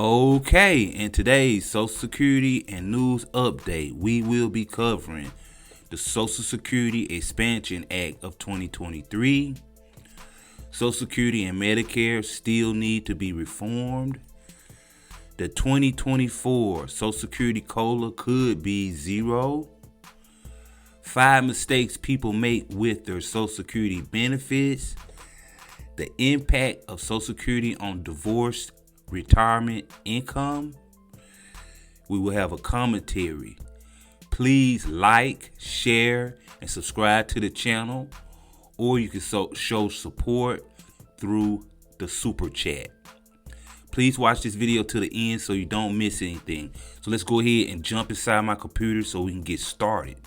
Okay, in today's Social Security and News Update, we will be covering the Social Security Expansion Act of 2023. Social Security and Medicare still need to be reformed. The 2024 Social Security COLA could be zero. 5 mistakes people make with their Social Security benefits. The impact of Social Security on divorced retirement income. We will have a commentary. Please like, share, and subscribe to the channel, or you can show support through the super chat. Please watch this video to the end so you don't miss anything. So let's go ahead and jump inside my computer so we can get started.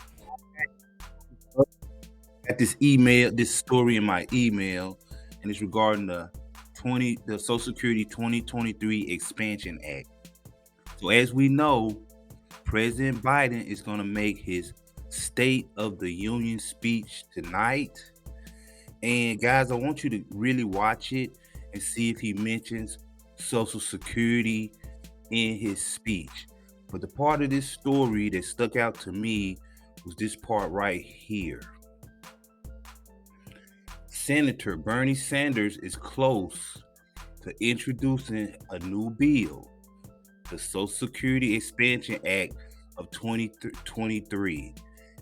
Got this story in my email, and it's regarding the Social Security 2023 Expansion Act. So as we know, President Biden is going to make his State of the Union speech tonight. And guys, I want you to really watch it and see if he mentions Social Security in his speech. But the part of this story that stuck out to me was this part right here. Senator Bernie Sanders is close to introducing a new bill, the Social Security Expansion Act of 2023,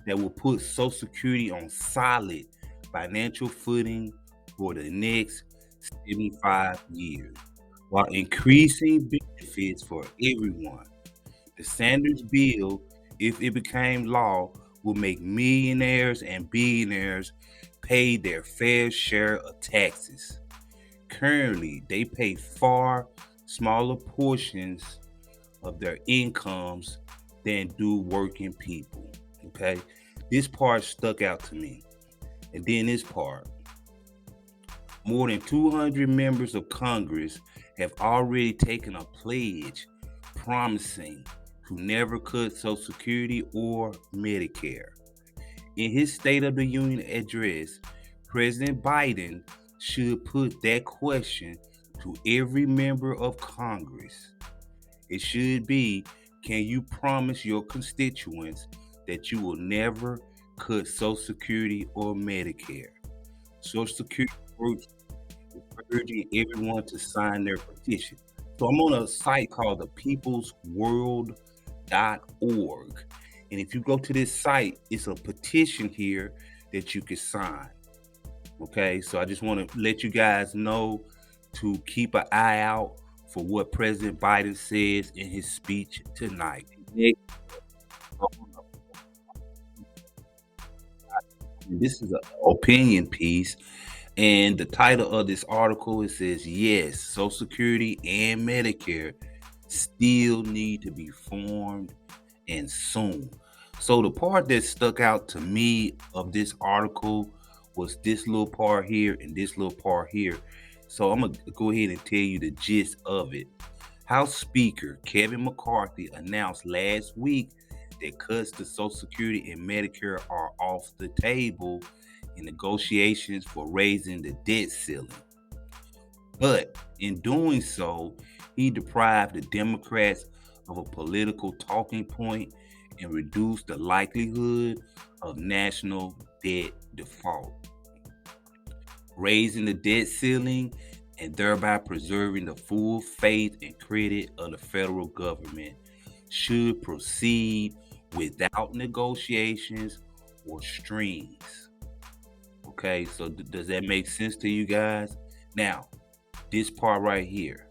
that will put Social Security on solid financial footing for the next 75 years, while increasing benefits for everyone. The Sanders bill, if it became law, will make millionaires and billionaires pay their fair share of taxes. Currently, they pay far smaller portions of their incomes than do working people. Okay, this part stuck out to me. And then this part: more than 200 members of Congress have already taken a pledge promising to never cut Social Security or Medicare. In his State of the Union address, President Biden should put that question to every member of Congress. It should be, can you promise your constituents that you will never cut Social Security or Medicare? Social Security works urging everyone to sign their petition. So I'm on a site called the peoplesworld.org. And if you go to this site, it's a petition here that you can sign. Okay, so I just want to let you guys know to keep an eye out for what President Biden says in his speech tonight. This is an opinion piece, and the title of this article, it says, yes, Social Security and Medicare still need to be formed, and soon. So the part that stuck out to me of this article was this little part here and this little part here. So I'm going to go ahead and tell you the gist of it. House Speaker Kevin McCarthy announced last week that cuts to Social Security and Medicare are off the table in negotiations for raising the debt ceiling. But in doing so, he deprived the Democrats of a political talking point and reduced the likelihood of national debt default. Raising the debt ceiling and thereby preserving the full faith and credit of the federal government should proceed without negotiations or strings. Okay, so does that make sense to you guys? Now, this part right here.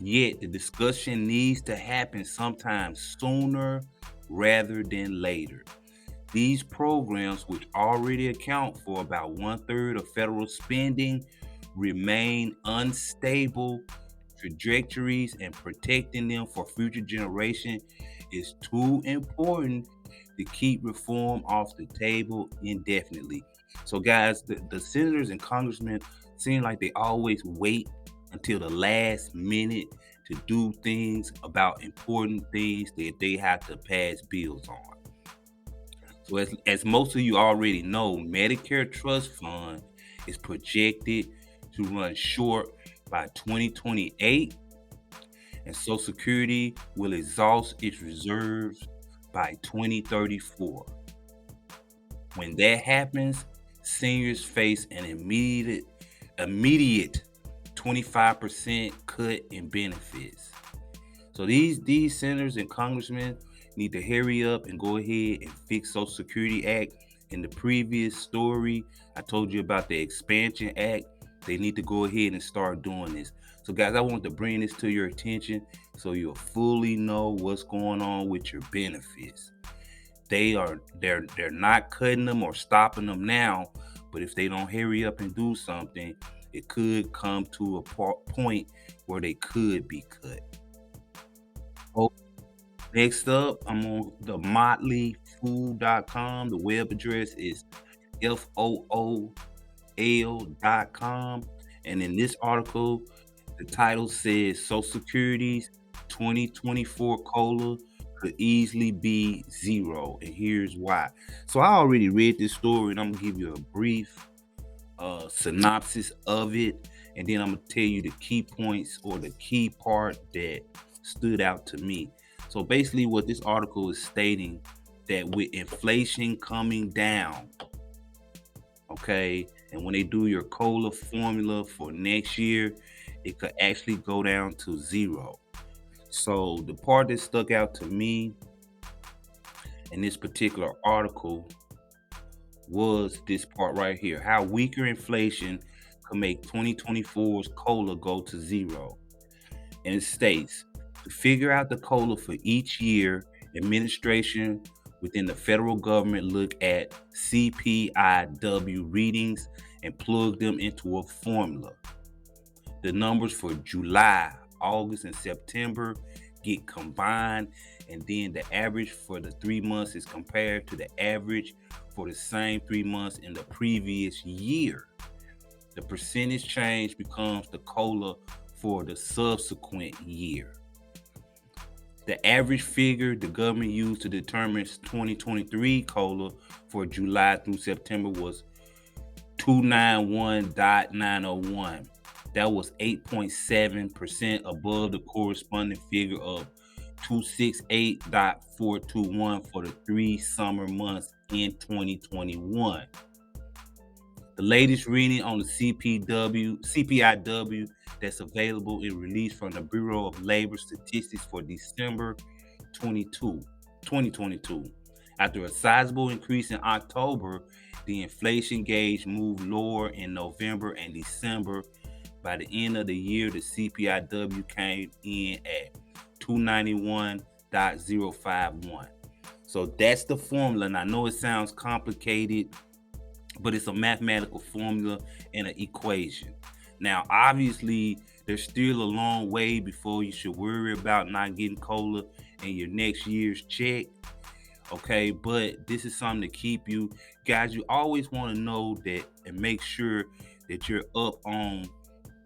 Yet the discussion needs to happen sometime sooner rather than later. These programs, which already account for about 1/3 of federal spending, remain unstable trajectories, and protecting them for future generations is too important to keep reform off the table indefinitely. So guys, the senators and congressmen seem like they always wait until the last minute to do things about important things that they have to pass bills on. So as most of you already know, Medicare Trust Fund is projected to run short by 2028, and Social Security will exhaust its reserves by 2034. When that happens, seniors face an immediate 25% cut in benefits. So these senators and congressmen need to hurry up and go ahead and fix Social Security Act. In the previous story, I told you about the Expansion Act. They need to go ahead and start doing this. So guys, I want to bring this to your attention so you'll fully know what's going on with your benefits. They're not cutting them or stopping them now, but if they don't hurry up and do something, it could come to a point where they could be cut. Oh, next up, I'm on the motleyfool.com. The web address is fool.com. And in this article, the title says Social Security's 2024 COLA could easily be zero. And here's why. So I already read this story, and I'm gonna give you a brief synopsis of it, and then I'm gonna tell you the key points or the key part that stood out to me. So basically, what this article is stating, that with inflation coming down, okay, and when they do your COLA formula for next year, it could actually go down to zero. So the part that stuck out to me in this particular article was this part right here: how weaker inflation could make 2024's COLA go to zero. And it states, to figure out the COLA for each year, administration within the federal government look at CPIW readings and plug them into a formula. The numbers for July, August, and September get combined, and then the average for the 3 months is compared to the average for the same 3 months in the previous year. The percentage change becomes the COLA for the subsequent year. The average figure the government used to determine 2023 COLA for July through September was 291.901. That was 8.7% above the corresponding figure of 268.421 for the 3 summer months in 2021. The latest reading on the CPIW that's available is released from the Bureau of Labor Statistics for December 2022. After a sizable increase in October, the inflation gauge moved lower in November and December. By the end of the year, the CPIW came in at 291.051. So that's the formula. And I know it sounds complicated, but it's a mathematical formula and an equation. Now, obviously, there's still a long way before you should worry about not getting COLA in your next year's check. Okay, but this is something to keep you guys. You always want to know that and make sure that you're up on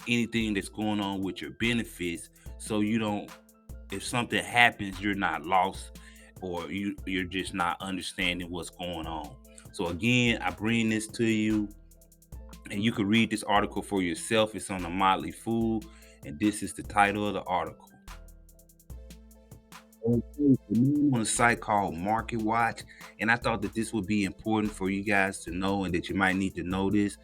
anything that's going on with your benefits, so you don't, if something happens, you're not lost, or you're just not understanding what's going on. So again, I bring this to you, and you can read this article for yourself. It's on the Motley Fool, and this is the title of the article. I'm on a site called Market Watch, and I thought that this would be important for you guys to know, and that you might need to know this.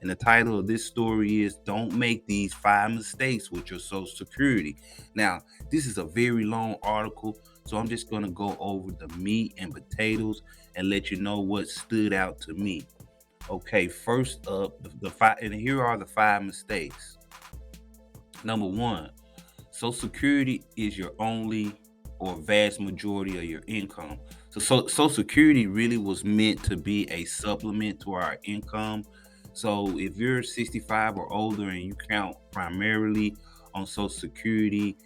And the title of this story is "Don't Make These 5 Mistakes with Your Social Security." Now, this is a very long article, so I'm just going to go over the meat and potatoes and let you know what stood out to me. Okay, first up, the 5, and here are the 5 mistakes. Number 1, Social Security is your only or vast majority of your income. So Social Security really was meant to be a supplement to our income. So if you're 65 or older and you count primarily on Social Security,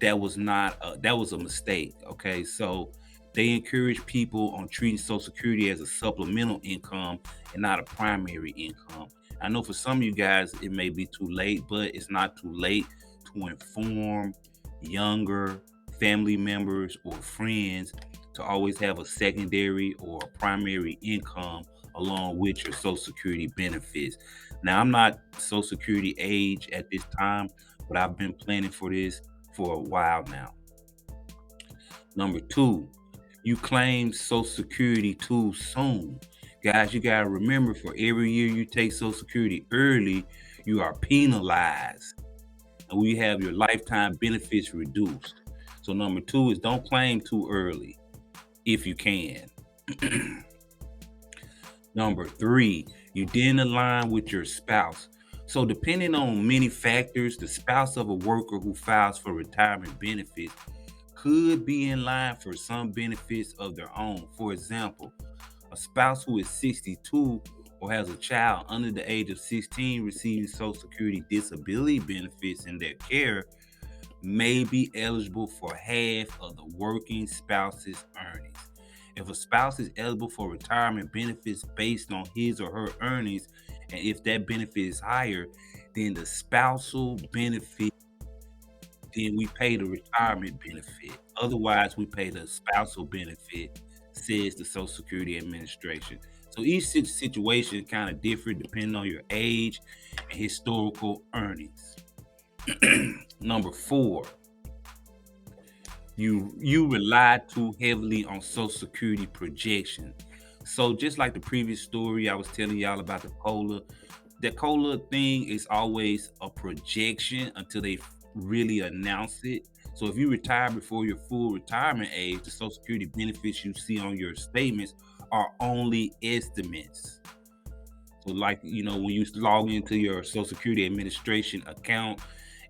that was a mistake. Okay, so they encourage people on treating Social Security as a supplemental income and not a primary income. I know for some of you guys it may be too late, but it's not too late to inform younger family members or friends to always have a secondary or a primary income along with your Social Security benefits. Now, I'm not Social Security age at this time, but I've been planning for this for a while now. Number two, you claim Social Security too soon. Guys, you gotta remember, for every year you take Social Security early, you are penalized, and we have your lifetime benefits reduced. So number two is don't claim too early if you can. Number three, you didn't align with your spouse. So depending on many factors, the spouse of a worker who files for retirement benefits could be in line for some benefits of their own. For example, a spouse who is 62 or has a child under the age of 16 receiving Social Security disability benefits in their care may be eligible for half of the working spouse's earnings. If a spouse is eligible for retirement benefits based on his or her earnings, and if that benefit is higher than the spousal benefit, then we pay the retirement benefit. Otherwise, we pay the spousal benefit, says the Social Security Administration. So each situation kind of different depending on your age and historical earnings. Number four, you rely too heavily on Social Security projection. So just like the previous story I was telling y'all about the COLA, that COLA thing is always a projection until they really announce it. So if you retire before your full retirement age, the Social Security benefits you see on your statements are only estimates. So like, when you log into your Social Security Administration account,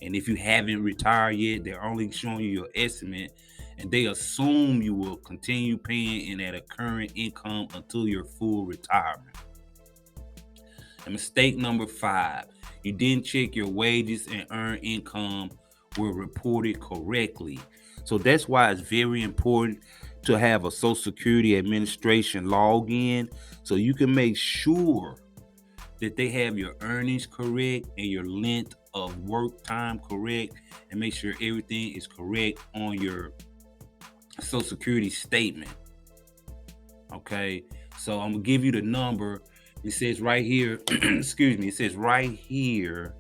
and if you haven't retired yet, they're only showing you your estimate, and they assume you will continue paying in at a current income until your full retirement. And mistake number five, you didn't check your wages and earned income were reported correctly. So that's why it's very important to have a Social Security Administration login so you can make sure that they have your earnings correct and your length of work time correct, and make sure everything is correct on your Social Security statement. Okay, so I'm gonna give you the number. It says right here, excuse me, it says right here,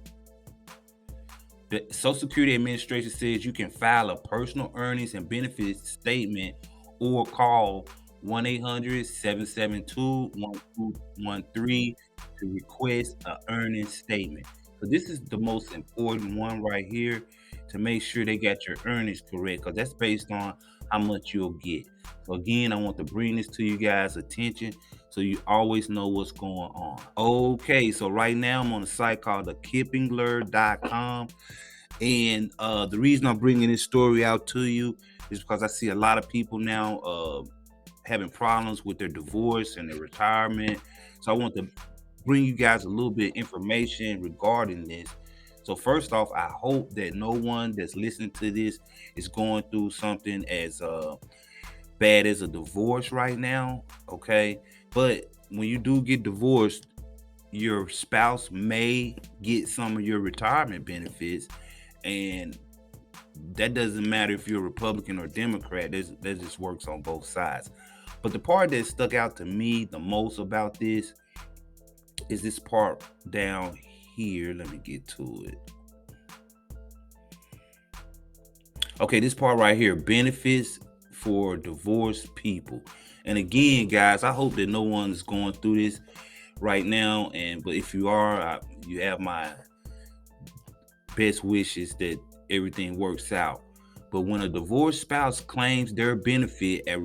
the Social Security Administration says you can file a personal earnings and benefits statement or call 1-800-772-1213 to request an earnings statement. So this is the most important one right here, to make sure they got your earnings correct, because that's based on how much you'll get. So again, I want to bring this to you guys' attention so you always know what's going on. Okay, so right now I'm on a site called thekippingler.com. And the reason I'm bringing this story out to you is because I see a lot of people now having problems with their divorce and their retirement. So I want to bring you guys a little bit of information regarding this. So first off, I hope that no one that's listening to this is going through something as bad as a divorce right now, okay? But when you do get divorced, your spouse may get some of your retirement benefits, and that doesn't matter if you're a Republican or Democrat. That just works on both sides. But the part that stuck out to me the most about this is this part down here. Let me get to it. Okay, this part right here, benefits for divorced people. And again, guys, I hope that no one is going through this right now. But if you are, you have my best wishes that everything works out. But when a divorced spouse claims their benefit at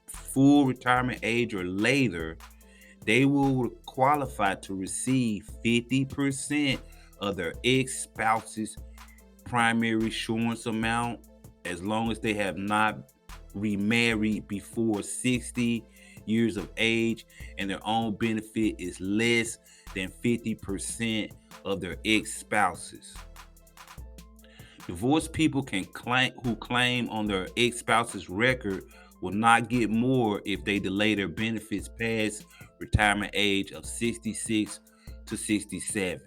full retirement age or later, they will qualify to receive 50% of their ex-spouse's primary insurance amount, as long as they have not remarried before 60 years of age and their own benefit is less than 50% of their ex-spouses. Divorced people who claim on their ex-spouse's record will not get more if they delay their benefits past retirement age of 66 to 67.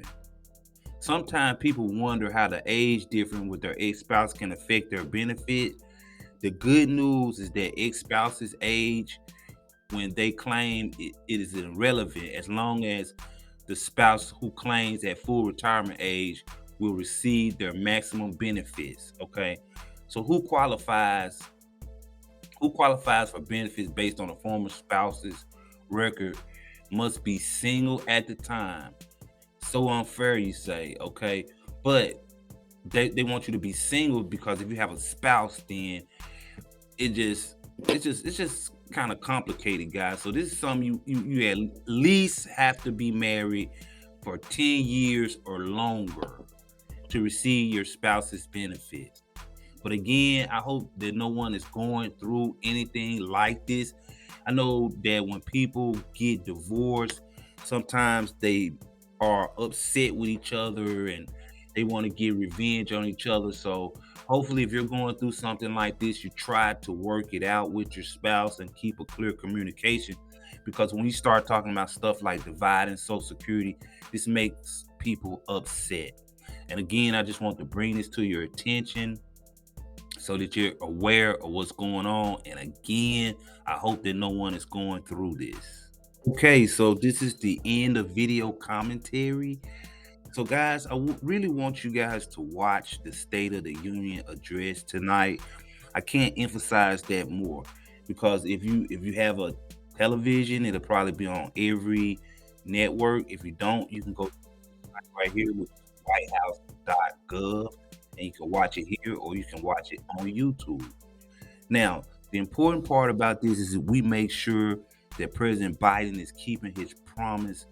Sometimes people wonder how the age difference with their ex-spouse can affect their benefit. The good news is that ex-spouse's age, when they claim it is irrelevant, as long as the spouse who claims at full retirement age will receive their maximum benefits. Okay, So who qualifies for benefits based on a former spouse's record must be single at the time. So unfair, you say, okay? But they want you to be single because if you have a spouse, then it's just kind of complicated, guys. So this is something you at least have to be married for 10 years or longer to receive your spouse's benefits. But again, I hope that no one is going through anything like this. I know that when people get divorced, sometimes they are upset with each other and they want to get revenge on each other. So hopefully if you're going through something like this, you try to work it out with your spouse and keep a clear communication. Because when you start talking about stuff like dividing Social Security, this makes people upset. And again, I just want to bring this to your attention so that you're aware of what's going on. And again, I hope that no one is going through this. Okay, so this is the end of video commentary. So guys, I really want you guys to watch the State of the Union address tonight. I can't emphasize that more because if you have a television, it'll probably be on every network. If you don't, you can go right here with whitehouse.gov and you can watch it here or you can watch it on YouTube. Now, the important part about this is that we make sure that President Biden is keeping his promise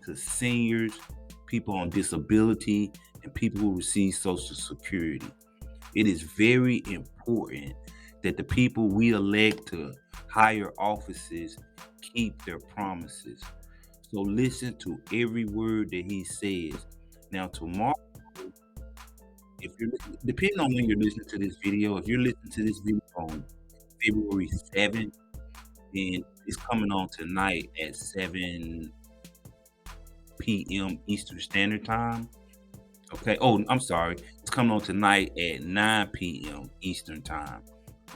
to seniors, people on disability, and people who receive Social Security. It is very important that the people we elect to higher offices keep their promises. So listen to every word that he says. Now, tomorrow, if you're depending on when you're listening to this video, if you're listening to this video on February 7th, then it's coming on tonight at 7 p.m. Eastern Standard Time. Okay. Oh, I'm sorry. It's coming on tonight at 9 p.m. Eastern Time.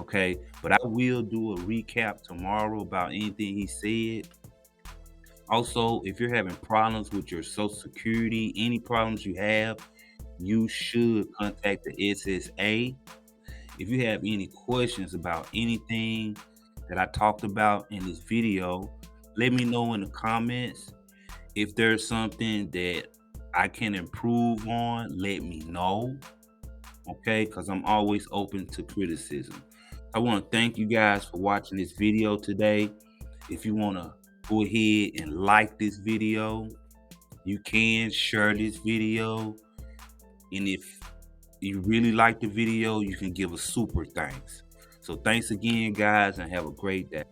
Okay. But I will do a recap tomorrow about anything he said. Also, if you're having problems with your Social Security, any problems you have, you should contact the SSA. If you have any questions about anything that I talked about in this video, let me know in the comments. If there's something that I can improve on, let me know. Okay, because I'm always open to criticism. I want to thank you guys for watching this video today. If you want to go ahead and like this video, you can share this video. And if you really like the video, you can give a super thanks. So thanks again, guys, and have a great day.